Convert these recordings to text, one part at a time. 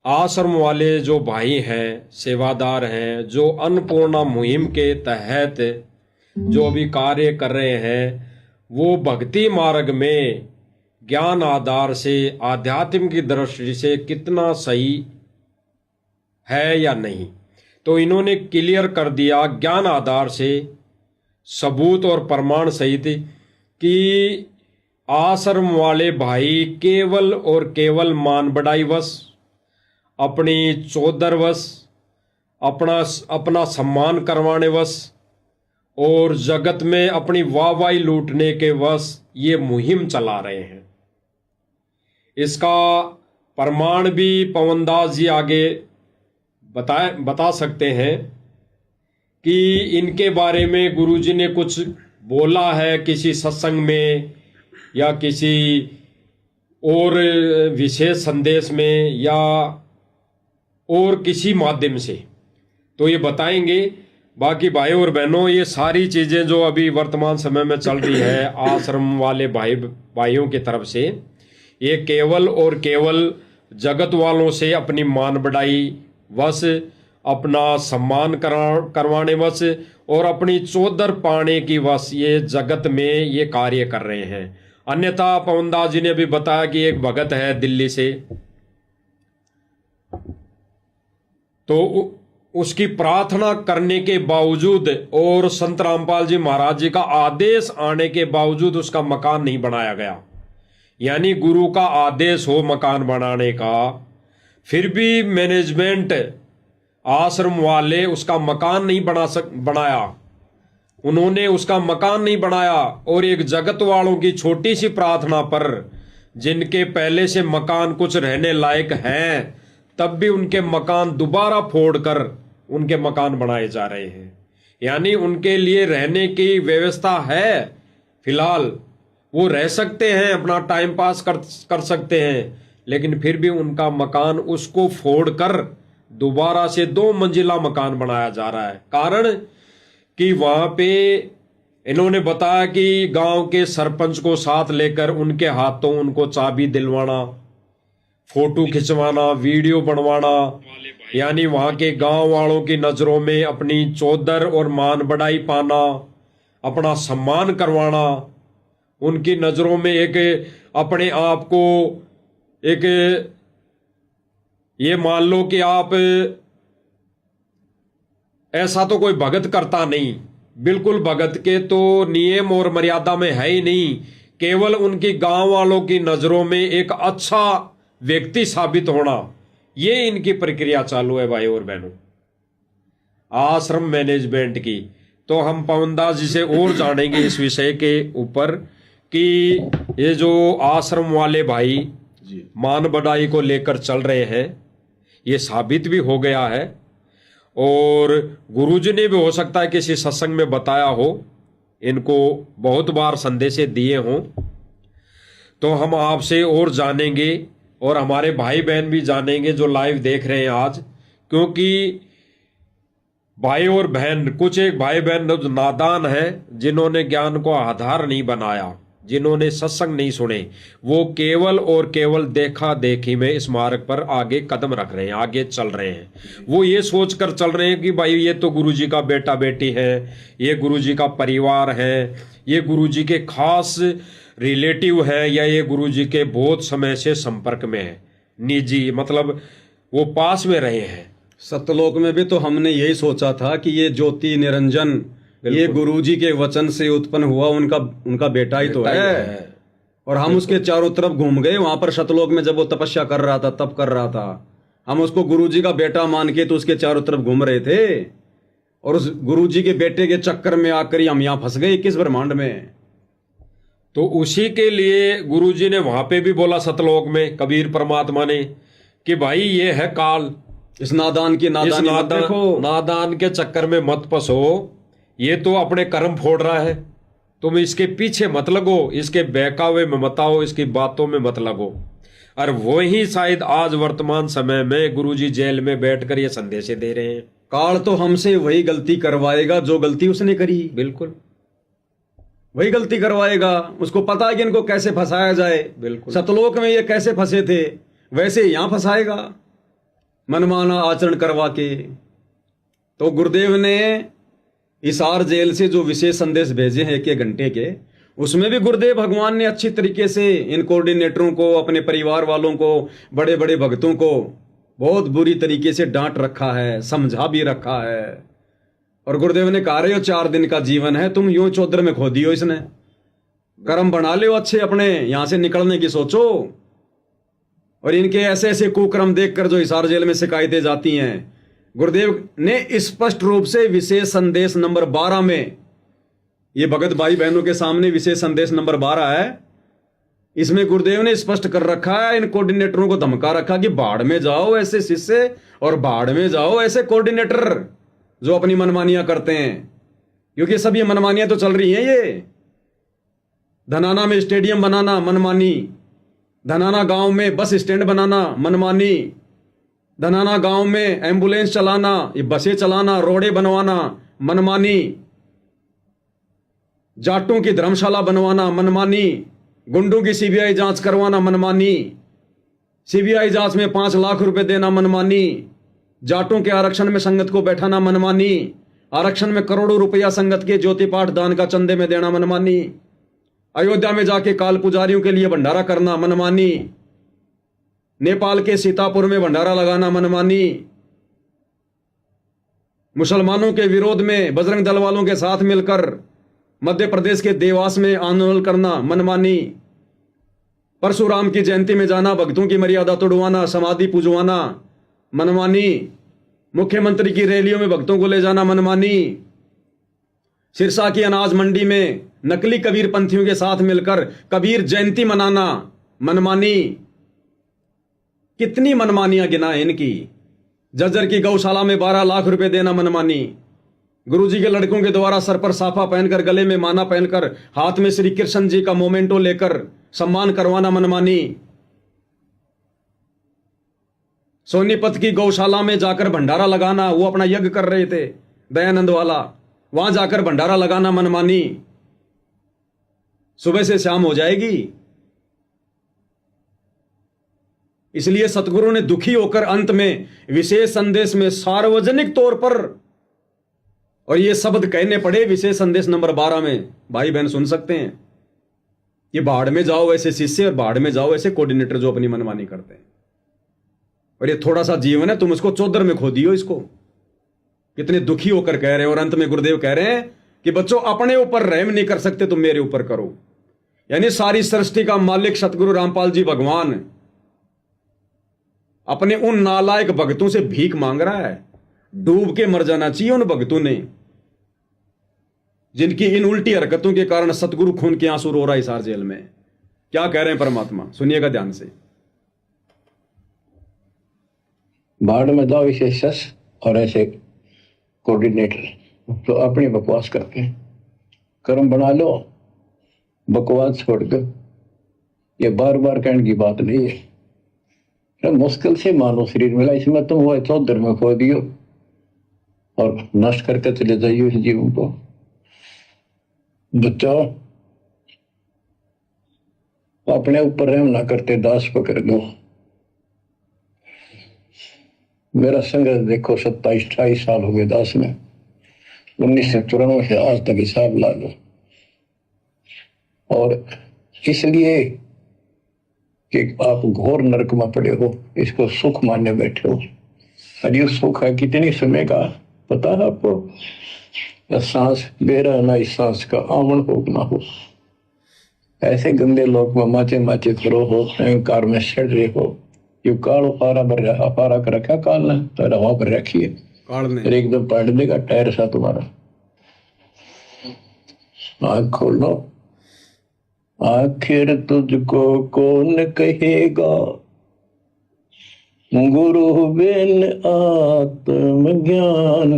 आश्रम वाले जो भाई हैं, सेवादार हैं, जो अन्नपूर्णा मुहिम के तहत जो अभी कार्य कर रहे हैं, वो भक्ति मार्ग में ज्ञान आधार से आध्यात्म की दृष्टि से कितना सही है या नहीं। तो इन्होंने क्लियर कर दिया ज्ञान आधार से, सबूत और प्रमाण सहित, कि आश्रम वाले भाई केवल और केवल मान बढ़ाई वश, अपनी चौधर वश, अपना सम्मान करवाने वश और जगत में अपनी वाहवाही लूटने के वश ये मुहिम चला रहे हैं। इसका प्रमाण भी पवनदास जी आगे बता सकते हैं कि इनके बारे में गुरुजी ने कुछ बोला है किसी सत्संग में या किसी और विशेष संदेश में या और किसी माध्यम से, तो ये बताएंगे। बाकी भाई और बहनों, ये सारी चीज़ें जो अभी वर्तमान समय में चल रही है आश्रम वाले भाइयों की तरफ से, ये केवल और केवल जगत वालों से अपनी मान बढ़ाई वश, अपना सम्मान करवाने वश और अपनी चौधर पाने की वश ये जगत में ये कार्य कर रहे हैं। अन्यथा पवनदास जी ने भी बताया कि एक भगत है दिल्ली से, तो उसकी प्रार्थना करने के बावजूद और संत रामपाल जी महाराज जी का आदेश आने के बावजूद उसका मकान नहीं बनाया गया। यानी गुरु का आदेश हो मकान बनाने का, फिर भी मैनेजमेंट आश्रम वाले उसका मकान नहीं बनाया। उन्होंने उसका मकान नहीं बनाया और एक जगत वालों की छोटी सी प्रार्थना पर, जिनके पहले से मकान कुछ रहने लायक हैं, तब भी उनके मकान दोबारा फोड़कर उनके मकान बनाए जा रहे हैं। यानी उनके लिए रहने की व्यवस्था है, फिलहाल वो रह सकते हैं, अपना टाइम पास कर सकते हैं, लेकिन फिर भी उनका मकान उसको फोड़कर दोबारा से 2 मंजिला मकान बनाया जा रहा है। कारण कि वहां पे इन्होंने बताया कि गांव के सरपंच को साथ लेकर उनके हाथों उनको चाबी दिलवाना, फोटो खिंचवाना, वीडियो बनवाना, यानी वहां के गांव वालों की नजरों में अपनी चौधर और मान बढ़ाई पाना, अपना सम्मान करवाना, उनकी नजरों में एक अपने आप को एक, ये मान लो कि आप ऐसा तो कोई भगत करता नहीं, बिल्कुल भगत के तो नियम और मर्यादा में है ही नहीं, केवल उनकी गांव वालों की नजरों में एक अच्छा व्यक्ति साबित होना, ये इनकी प्रक्रिया चालू है भाई और बहनों आश्रम मैनेजमेंट की। तो हम पवनदास जी से और जानेंगे इस विषय के ऊपर कि ये जो आश्रम वाले भाई मान बढ़ाई को लेकर चल रहे हैं, ये साबित भी हो गया है और गुरुजी ने भी हो सकता है किसी सत्संग में बताया हो, इनको बहुत बार संदेशे दिए हों। तो हम आपसे और जानेंगे और हमारे भाई बहन भी जानेंगे जो लाइव देख रहे हैं आज, क्योंकि भाई और बहन, कुछ एक भाई बहन नादान हैं जिन्होंने ज्ञान को आधार नहीं बनाया, जिन्होंने सत्संग नहीं सुने, वो केवल और केवल देखा देखी में इस मार्ग पर आगे कदम रख रहे हैं, आगे चल रहे हैं। वो ये सोच कर चल रहे हैं कि भाई ये तो गुरुजी का बेटा बेटी है, ये गुरुजी का परिवार है, ये गुरुजी के खास रिलेटिव है, या ये गुरुजी के बहुत समय से संपर्क में है, निजी, मतलब वो पास में रहे हैं। सतलोक में भी तो हमने यही सोचा था कि ये ज्योति निरंजन ये गुरुजी के वचन से उत्पन्न हुआ उनका बेटा ही तो है। और हम उसके चारों तरफ घूम गए, वहां पर सतलोक में जब वो तपस्या कर रहा था, तप कर रहा था, हम उसको गुरुजी का बेटा मान के तो उसके चारों तरफ घूम रहे थे, और उस गुरुजी के बेटे के चक्कर में आकर ही हम यहाँ फंस गए किस ब्रह्मांड में। तो उसी के लिए गुरुजी ने वहां पे भी बोला सतलोक में, कबीर परमात्मा ने, कि भाई ये है काल, इस नादान नादान के चक्कर में मत फंसो, ये तो अपने कर्म फोड़ रहा है, तुम इसके पीछे मत लगो, इसके बहकावे में मत आओ, इसकी बातों में मत लगो। और वही शायद आज वर्तमान समय में गुरुजी जेल में बैठकर ये संदेशे दे रहे हैं। काल तो हमसे वही गलती करवाएगा जो गलती उसने करी, बिल्कुल वही गलती करवाएगा। उसको पता है कि इनको कैसे फंसाया जाए। बिल्कुल सतलोक में ये कैसे फंसे थे, वैसे यहां फंसाएगा। मनमाना आचरण करवा के। तो गुरुदेव ने हिसार जेल से जो विशेष संदेश भेजे हैं 1-1 घंटे के, उसमें भी गुरुदेव भगवान ने अच्छी तरीके से इन कोऑर्डिनेटरों को, अपने परिवार वालों को, बड़े बड़े भक्तों को बहुत बुरी तरीके से डांट रखा है, समझा भी रखा है। और गुरुदेव ने कहा रहे हो 4 दिन का जीवन है, तुम यूं चौधर में खो दियो, इसने कर्म बना ले अच्छे, अपने यहां से निकलने की सोचो। और इनके ऐसे ऐसे कुकर्म देखकर जो हिसार जेल में शिकायतें जाती हैं, गुरुदेव ने स्पष्ट रूप से विशेष संदेश नंबर 12 में, ये भगत भाई बहनों के सामने विशेष संदेश नंबर 12 है, इसमें गुरुदेव ने स्पष्ट कर रखा है, इन कोऑर्डिनेटरों को धमका रखा कि बाढ़ में जाओ ऐसे शिष्य और बाढ़ में जाओ ऐसे कोऑर्डिनेटर जो अपनी मनमानियां करते हैं। क्योंकि सब ये मनमानियां तो चल रही हैं। ये धनाना में स्टेडियम बनाना मनमानी, धनाना गांव में बस स्टैंड बनाना मनमानी, धनाना गांव में एम्बुलेंस चलाना, ये बसें चलाना, रोडे बनवाना मनमानी, जाटों की धर्मशाला बनवाना मनमानी, गुंडों की सीबीआई जांच करवाना मनमानी, सीबीआई जांच में 5 लाख रुपए देना मनमानी, जाटों के आरक्षण में संगत को बैठाना मनमानी, आरक्षण में करोड़ों रुपया संगत के ज्योति पाठ दान का चंदे में देना मनमानी, अयोध्या में जाके काल पुजारियों के लिए भंडारा करना मनमानी, नेपाल के सीतापुर में भंडारा लगाना मनमानी, मुसलमानों के विरोध में बजरंग दल वालों के साथ मिलकर मध्य प्रदेश के देवास में आंदोलन करना मनमानी, परशुराम की जयंती में जाना, भक्तों की मर्यादा तोड़वाना, समाधि पूजवाना मनमानी, मुख्यमंत्री की रैलियों में भक्तों को ले जाना मनमानी, सिरसा की अनाज मंडी में नकली कबीर पंथियों के साथ मिलकर कबीर जयंती मनाना मनमानी। कितनी मनमानियां गिनाएं इनकी। जज्जर की गौशाला में 12 लाख रुपए देना मनमानी, गुरुजी के लड़कों के द्वारा सर पर साफा पहनकर, गले में माला पहनकर, हाथ में श्री कृष्ण जी का मोमेंटो लेकर सम्मान करवाना मनमानी, सोनीपत की गौशाला में जाकर भंडारा लगाना, वो अपना यज्ञ कर रहे थे दयानंद वाला, वहां जाकर भंडारा लगाना मनमानी। सुबह से शाम हो जाएगी। इसलिए सतगुरु ने दुखी होकर अंत में विशेष संदेश में सार्वजनिक तौर पर, और ये शब्द कहने पड़े विशेष संदेश नंबर 12 में, भाई बहन सुन सकते हैं, ये बाढ़ में जाओ ऐसे शिष्य और बाढ़ में जाओ ऐसे कोऑर्डिनेटर जो अपनी मनमानी करते हैं। और ये थोड़ा सा जीवन है, तुम उसको चौधर में खो दियो इसको। कितने दुखी होकर कह रहे हैं। और अंत में गुरुदेव कह रहे हैं कि बच्चों अपने ऊपर रहम नहीं कर सकते, तुम मेरे ऊपर करो। यानी सारी सृष्टि का मालिक सतगुरु रामपाल जी भगवान अपने उन नालायक भक्तों से भीख मांग रहा है। डूब के मर जाना चाहिए उन भक्तों ने, जिनकी इन उल्टी हरकतों के कारण सतगुरु खून के आंसू रो रहा है हिसार जेल में। क्या कह रहे हैं परमात्मा, सुनिएगा ध्यान से। बाढ़ में जाओ ऐसे शस और ऐसे कोऑर्डिनेटर तो अपनी बकवास करके कर्म बना लो, बकवास छोड़कर। ये बार बार कहने की बात नहीं है। मुश्किल से मानो शरीर मिला, इसमें तुम वो चौधर में खो दियो और नष्ट करके चले जाइयो इस जीवन को। बच्चों अपने ऊपर रहम ना करते, दास पकड़ दो। मेरा संघर्ष देखो 27-28 साल हो गए दास में, 1994 से आज तक हिसाब ला लो। और इसलिए कि आप घोर नरक में पड़े हो, इसको सुख मानने बैठे हो। और ये सुख है कितनी समय का पता है आपको? सांस बेरा ना, इस सांस का आवन हो ना हो। ऐसे गंदे लोग में माचे माचे करो हो, अहंकार में सड़ रहे हो। ये काल अपारा कर रखा काल ने, तो हवा पर रखिए, एकदम पाट देगा टायर सा तुम्हारा। आँख खोल लो। आखिर तुझको कौन कहेगा गुरु बिन आत्मज्ञान,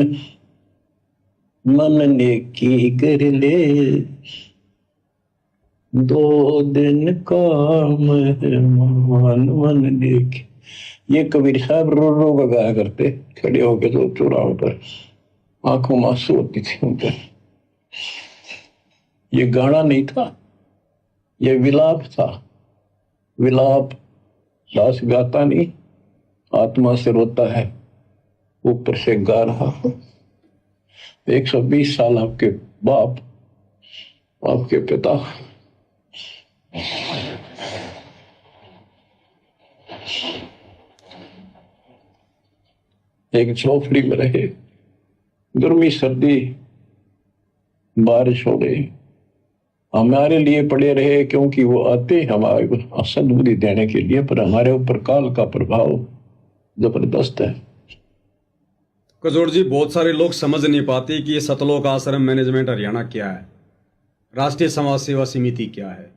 मन ने की कर ले 2 दिन का मेहमान मन देख। ये कबीर साहब रो रो कर गाया करते, खड़े होके तो चौराहों पर, आंखों में आंसू होती थी उनके। ये गाना नहीं था, ये विलाप था। विलाप दास गाता नहीं, आत्मा से रोता है, ऊपर से गा रहा हूं। 120 साल आपके बाप, आपके पिता एक झोपड़ी में रहे, गर्मी सर्दी बारिश हो गई, हमारे लिए पड़े रहे, क्योंकि वो आते हमारे सद्बुद्धि देने के लिए, पर हमारे ऊपर काल का प्रभाव जबरदस्त है। कजोड़ जी, बहुत सारे लोग समझ नहीं पाते कि ये सतलोक आश्रम मैनेजमेंट हरियाणा क्या है, राष्ट्रीय समाज सेवा समिति क्या है।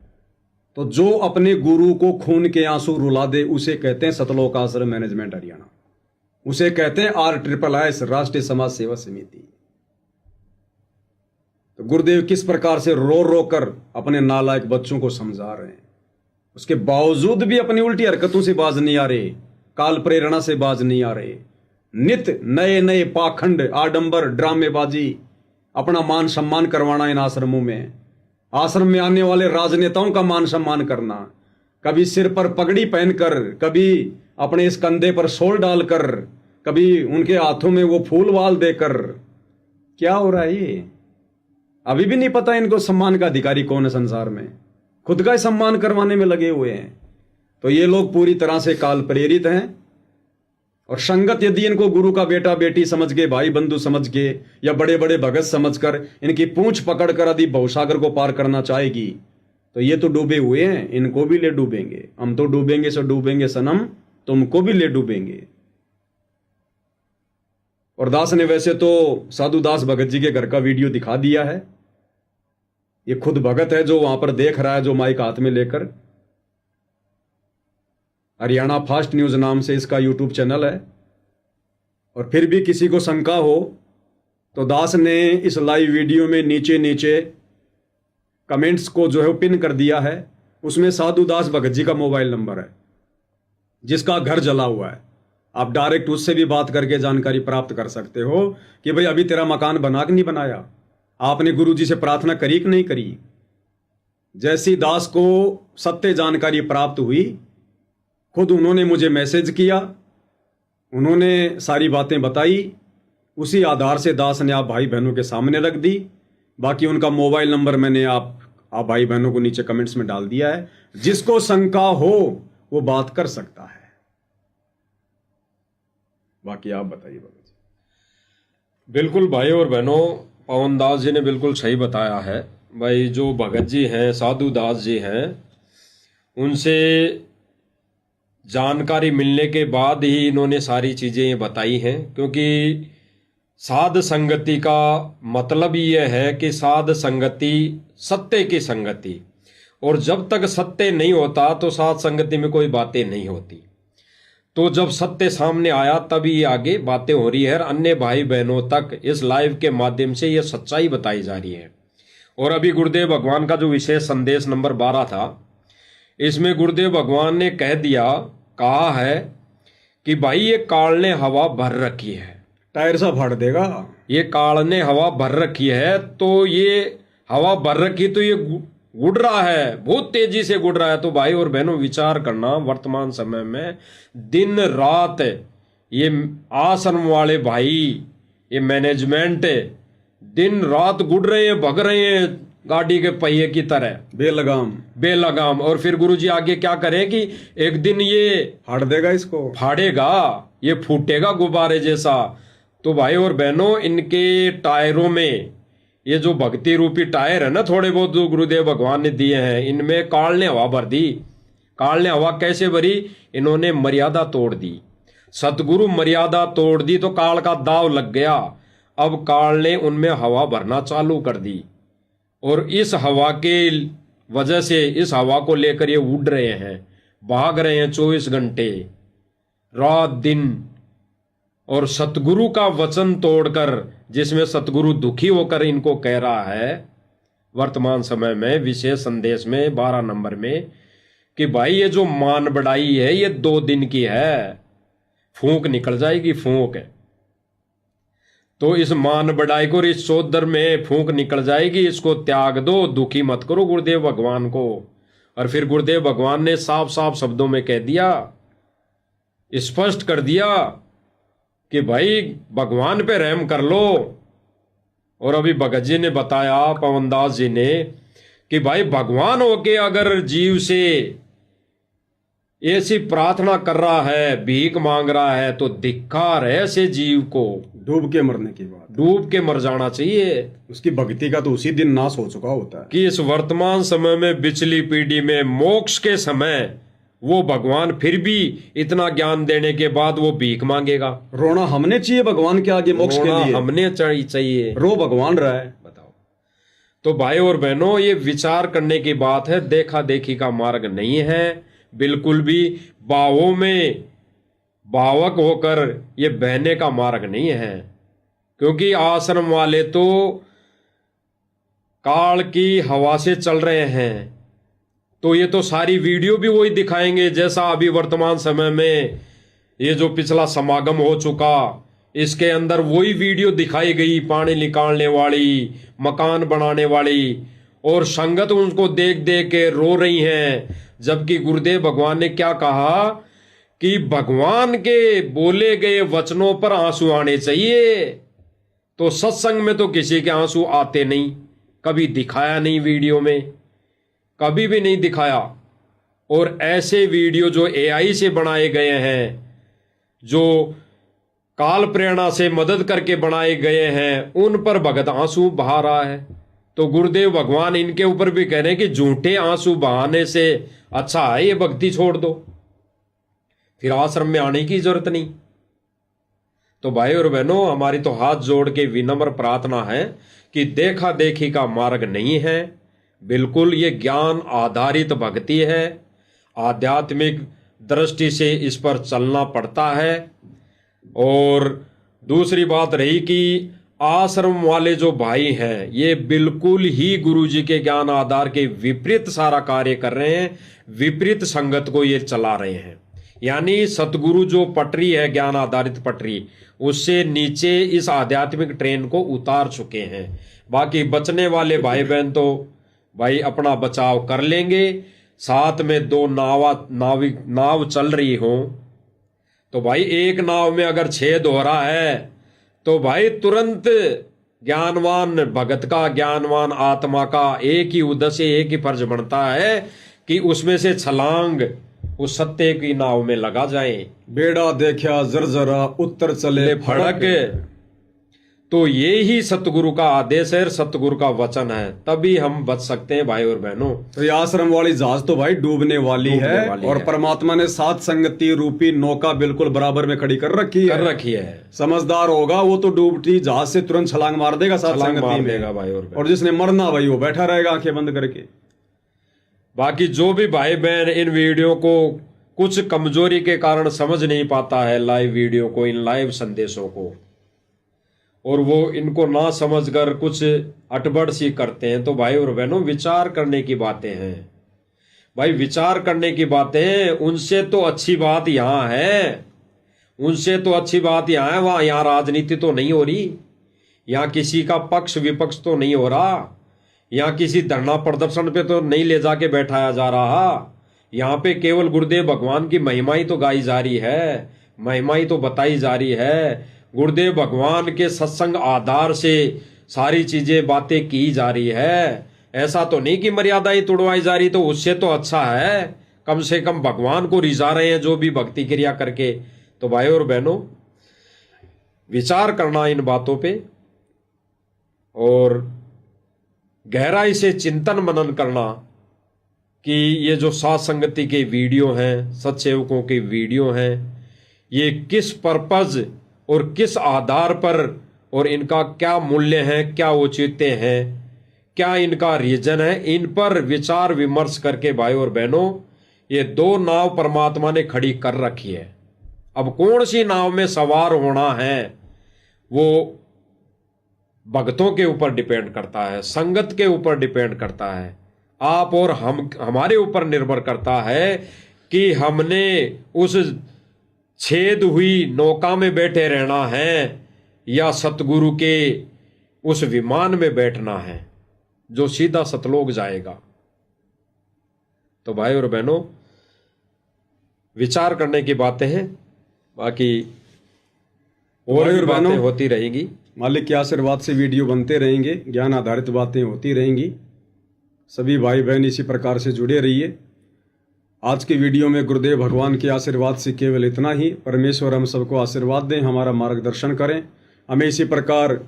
तो जो अपने गुरु को खून के आंसू रुला दे उसे कहते हैं सतलोक आश्रम मैनेजमेंट हरियाणा, उसे कहते हैं RSSS, राष्ट्रीय समाज सेवा समिति। तो गुरुदेव किस प्रकार से रो रो कर अपने नालायक बच्चों को समझा रहे हैं, उसके बावजूद भी अपनी उल्टी हरकतों से बाज नहीं आ रहे, काल प्रेरणा से बाज नहीं आ रहे। नित नए नए पाखंड, आडंबर, ड्रामेबाजी, अपना मान सम्मान करवाना इन आश्रमों में, आश्रम में आने वाले राजनेताओं का मान सम्मान करना, कभी सिर पर पगड़ी पहनकर, कभी अपने इस कंधे पर शॉल डालकर, कभी उनके हाथों में वो फूल वाल देकर। क्या हो रहा है ये? अभी भी नहीं पता इनको सम्मान का अधिकारी कौन है संसार में, खुद का ही सम्मान करवाने में लगे हुए हैं। तो ये लोग पूरी तरह से काल प्रेरित हैं। और संगत यदि इनको गुरु का बेटा बेटी समझ के, भाई बंधु समझ के, या बड़े बड़े भगत समझकर इनकी पूंछ पकड़कर यदि भवसागर को पार करना चाहेगी तो ये तो डूबे हुए हैं, इनको भी ले डूबेंगे। हम तो डूबेंगे सो डूबेंगे सनम, तुमको भी ले डूबेंगे। और दास ने वैसे तो साधु दास भगत जी के घर का वीडियो दिखा दिया है। ये खुद भगत है जो वहां पर देख रहा है, जो माइक हाथ में लेकर। हरियाणा फास्ट न्यूज नाम से इसका यूट्यूब चैनल है। और फिर भी किसी को शंका हो तो दास ने इस लाइव वीडियो में नीचे नीचे कमेंट्स को जो है पिन कर दिया है। उसमें साधु दास भगत जी का मोबाइल नंबर है, जिसका घर जला हुआ है। आप डायरेक्ट उससे भी बात करके जानकारी प्राप्त कर सकते हो कि भाई अभी तेरा मकान बना कि नहीं बनाया, आपने गुरु जी से प्रार्थना करी कि नहीं करी। जैसी दास को सत्य जानकारी प्राप्त हुई, खुद उन्होंने मुझे मैसेज किया, उन्होंने सारी बातें बताई। उसी आधार से दास ने आप भाई बहनों के सामने रख दी। बाकी उनका मोबाइल नंबर मैंने आप भाई बहनों को नीचे कमेंट्स में डाल दिया है। जिसको शंका हो वो बात कर सकता है। बाकी आप बताइए बाबा जी। बिल्कुल भाई और बहनों, पवन दास जी ने बिल्कुल सही बताया है। भाई जो भगत जी हैं, साधु दास जी हैं, उनसे जानकारी मिलने के बाद ही इन्होंने सारी चीज़ें बताई हैं। क्योंकि साध संगति का मतलब ये है कि साध संगति सत्य की संगति, और जब तक सत्य नहीं होता तो साध संगति में कोई बातें नहीं होती। तो जब सत्य सामने आया तभी ये आगे बातें हो रही है। अन्य भाई बहनों तक इस लाइव के माध्यम से ये सच्चाई बताई जा रही है। और अभी गुरुदेव भगवान का जो विशेष संदेश नंबर 12 था, इसमें गुरुदेव भगवान ने कहा है कि भाई ये काल ने हवा भर रखी है, टायर सा फाड़ देगा। ये काल ने हवा भर रखी है, तो ये हवा भर रखी तो ये गुड़ रहा है, बहुत तेजी से गुड़ रहा है। तो भाई और बहनों विचार करना, वर्तमान समय में दिन रात ये आश्रम वाले भाई, ये मैनेजमेंट दिन रात गुड़ रहे हैं, भग रहे हैं गाड़ी के पहिए की तरह, बेलगाम। और फिर गुरुजी आगे क्या करें कि एक दिन ये फाड़ देगा, इसको फाड़ेगा, ये फूटेगा गुब्बारे जैसा। तो भाई और बहनों, इनके टायरों में ये जो भक्ति रूपी टायर है ना, थोड़े बहुत जो गुरुदेव भगवान ने दिए हैं, इनमें काल ने हवा भर दी। काल ने हवा कैसे भरी? इन्होंने मर्यादा तोड़ दी। सतगुरु मर्यादा तोड़ दी तो काल का दाव लग गया। अब काल ने उनमें हवा भरना चालू कर दी, और इस हवा के वजह से, इस हवा को लेकर ये उड़ रहे हैं, भाग रहे हैं 24 घंटे रात दिन। और सतगुरु का वचन तोड़कर, जिसमें सतगुरु दुखी होकर इनको कह रहा है वर्तमान समय में विशेष संदेश में 12 नंबर में, कि भाई ये जो मान बढ़ाई है ये 2 दिन की है, फूंक निकल जाएगी, फूंक है। तो इस मान बढ़ाई को, इस चौधर में फूंक निकल जाएगी, इसको त्याग दो, दुखी मत करो गुरुदेव भगवान को। और फिर गुरुदेव भगवान ने साफ साफ शब्दों में कह दिया स्पष्ट कर दिया कि भाई भगवान पे रहम कर लो। और अभी भगत जी ने बताया, पवनदास जी ने, कि भाई भगवान होके अगर जीव से ऐसी प्रार्थना कर रहा है, भीख मांग रहा है, तो धिक्कार है ऐसे जीव को। डूब के मरने की बात, डूब के मर जाना चाहिए। उसकी भक्ति का तो उसी दिन नाश हो चुका होता है। कि इस वर्तमान समय में, पिछली पीढ़ी में, मोक्ष के समय वो भगवान फिर भी इतना ज्ञान देने के बाद वो भीख मांगेगा। रोना हमने चाहिए भगवान के आगे मोक्ष के रोना लिए, हमने चाहिए। रो भगवान रहा है। बताओ। तो भाई और बहनों, ये विचार करने की बात है, देखा देखी का मार्ग नहीं है बिल्कुल भी। भावों में भावक होकर ये बहने का मार्ग नहीं है। क्योंकि आश्रम वाले तो काल की हवा से चल रहे हैं, तो ये तो सारी वीडियो भी वही दिखाएंगे जैसा अभी वर्तमान समय में ये जो पिछला समागम हो चुका, इसके अंदर वही वीडियो दिखाई गई, पानी निकालने वाली, मकान बनाने वाली, और संगत उनको देख देख के रो रही हैं। जबकि गुरुदेव भगवान ने क्या कहा कि भगवान के बोले गए वचनों पर आंसू आने चाहिए। तो सत्संग में तो किसी के आंसू आते नहीं, कभी दिखाया नहीं वीडियो में, कभी भी नहीं दिखाया। और ऐसे वीडियो जो एआई से बनाए गए हैं, जो काल प्रेरणा से मदद करके बनाए गए हैं, उन पर भगत आंसू बहा रहा है। तो गुरुदेव भगवान इनके ऊपर भी कह रहे हैं कि झूठे आंसू बहाने से अच्छा है ये भक्ति छोड़ दो, फिर आश्रम में आने की जरूरत नहीं। तो भाई और बहनों, हमारी तो हाथ जोड़ के विनम्र प्रार्थना है कि देखा देखी का मार्ग नहीं है बिल्कुल। ये ज्ञान आधारित भक्ति है, आध्यात्मिक दृष्टि से इस पर चलना पड़ता है। और दूसरी बात रही कि आश्रम वाले जो भाई हैं, ये बिल्कुल ही गुरुजी के ज्ञान आधार के विपरीत सारा कार्य कर रहे हैं, विपरीत संगत को ये चला रहे हैं। यानी सतगुरु जो पटरी है, ज्ञान आधारित पटरी, उससे नीचे इस आध्यात्मिक ट्रेन को उतार चुके हैं। बाकी बचने वाले भाई बहन तो भाई अपना बचाव कर लेंगे। साथ में दो नाव चल रही हो, तो भाई एक नाव में अगर छेद हो रहा है तो भाई तुरंत ज्ञानवान भगत का, ज्ञानवान आत्मा का एक ही उद्देश्य, एक ही फर्ज बनता है कि उसमें से छलांग उस सत्य की नाव में लगा जाए। बेड़ा देखा जरजरा उत्तर चले फड़क। तो ये ही सतगुरु का आदेश है, सतगुरु का वचन है, तभी हम बच सकते हैं भाई और बहनों। तो ये आश्रम वाली जहाज तो भाई डूबने वाली है, और परमात्मा ने सात संगति रूपी नौका बिल्कुल बराबर में खड़ी कर रखी है। समझदार होगा वो तो डूबती जहाज से तुरंत छलांग मार देगा सात संगति में भाई। और जिसने मरना भाई वो बैठा रहेगा आंखें बंद करके। बाकी जो भी भाई बहन इन वीडियो को कुछ कमजोरी के कारण समझ नहीं पाता है, लाइव वीडियो को, इन लाइव संदेशों को, और वो इनको ना समझकर कुछ अटबड़ सी करते हैं, तो भाई और बहनों विचार करने की बातें हैं। भाई विचार करने की बातें, उनसे तो अच्छी बात यहाँ है, उनसे तो अच्छी बात यहाँ है। वहां यहाँ राजनीति तो नहीं हो रही, यहाँ किसी का पक्ष विपक्ष तो नहीं हो रहा, यहाँ किसी धरना प्रदर्शन पे तो नहीं ले जाके बैठाया जा रहा। यहाँ पे केवल गुरुदेव भगवान की महिमा ही तो गाई जा रही है, महिमा ही तो बताई जा रही है। गुरुदेव भगवान के सत्संग आधार से सारी चीजें बातें की जा रही है। ऐसा तो नहीं कि मर्यादाएं तोड़वाई जा रही, तो उससे तो अच्छा है, कम से कम भगवान को रिझा रहे हैं जो भी भक्ति क्रिया करके। तो भाई और बहनों विचार करना इन बातों पे, और गहराई से चिंतन मनन करना कि ये जो साथ संगति के वीडियो हैं, सत्सेवकों के वीडियो हैं, ये किस पर्पज और किस आधार पर, और इनका क्या मूल्य है, क्या औचित्य है, क्या इनका रीजन है, इन पर विचार विमर्श करके भाई और बहनों ये दो नाव परमात्मा ने खड़ी कर रखी है। अब कौन सी नाव में सवार होना है वो भक्तों के ऊपर डिपेंड करता है, संगत के ऊपर डिपेंड करता है, आप और हम, हमारे ऊपर निर्भर करता है कि हमने उस छेद हुई नौका में बैठे रहना है या सतगुरु के उस विमान में बैठना है जो सीधा सतलोक जाएगा। तो भाई और बहनों विचार करने की बातें हैं, बाकी और भी बातें होती रहेगी। मालिक के आशीर्वाद से वीडियो बनते रहेंगे, ज्ञान आधारित बातें होती रहेंगी। सभी भाई बहन इसी प्रकार से जुड़े रहिए। आज की वीडियो में गुरुदेव भगवान के आशीर्वाद से केवल इतना ही। परमेश्वर हम सबको आशीर्वाद दें, हमारा मार्गदर्शन करें, हमें इसी प्रकार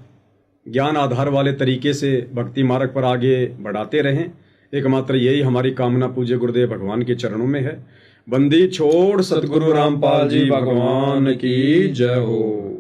ज्ञान आधार वाले तरीके से भक्ति मार्ग पर आगे बढ़ाते रहें। एकमात्र यही हमारी कामना पूज्य गुरुदेव भगवान के चरणों में है। बंदी छोड़ सतगुरु रामपाल जी भगवान की जय हो।